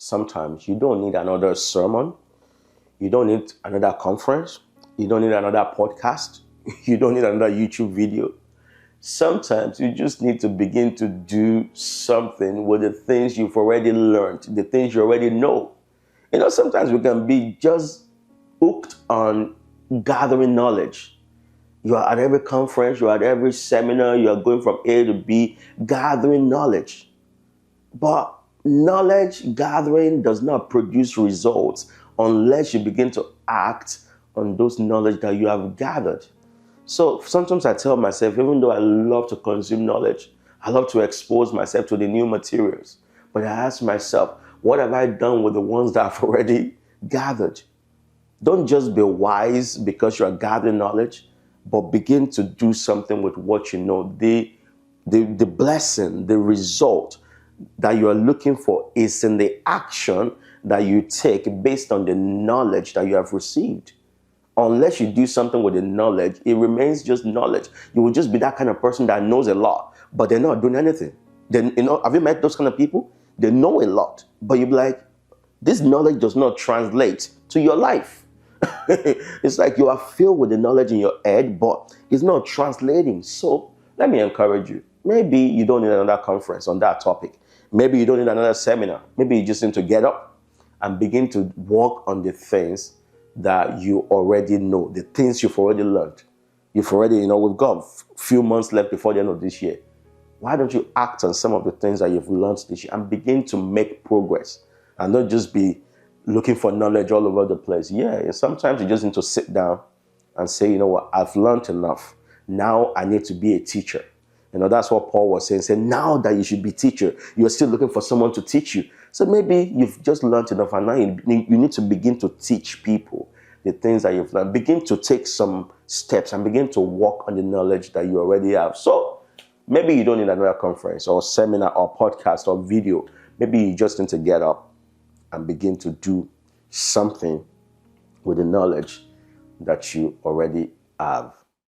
sometimes you don't need another sermon. You don't need another conference. You don't need another podcast. You don't need another YouTube video. Sometimes you just need to begin to do something with the things you've already learned, the things you already know. Sometimes we can be just hooked on gathering knowledge. You are at every conference, you are at every seminar, you are going from A to B, gathering knowledge. But knowledge gathering does not produce results unless you begin to act on those knowledge that you have gathered. So sometimes I tell myself, even though I love to consume knowledge, I love to expose myself to the new materials, but I ask myself, what have I done with the ones that I've already gathered? Don't just be wise because you are gathering knowledge, but begin to do something with what you know. The blessing, the result that you are looking for is in the action that you take based on the knowledge that you have received. Unless you do something with the knowledge, it remains just knowledge. You will just be that kind of person that knows a lot, but they're not doing anything. Then, have you met those kind of people? They know a lot, but you'll be like, this knowledge does not translate to your life. It's like you are filled with the knowledge in your head, but it's not translating. So let me encourage you. Maybe you don't need another conference on that topic. Maybe you don't need another seminar. Maybe you just need to get up and begin to work on the things that you already know, the things you've already learned. You've already, we've got a few months left before the end of this year. Why don't you act on some of the things that you've learned this year and begin to make progress and not just be looking for knowledge all over the place? Yeah, sometimes you just need to sit down and say, you know what, I've learned enough. Now I need to be a teacher. That's what Paul was saying. Say, now that you should be a teacher, you're still looking for someone to teach you. So maybe you've just learned enough and now you need to begin to teach people the things that you've learned. Begin to take some steps and begin to work on the knowledge that you already have. So maybe you don't need another conference or seminar or podcast or video. Maybe you just need to get up and begin to do something with the knowledge that you already have.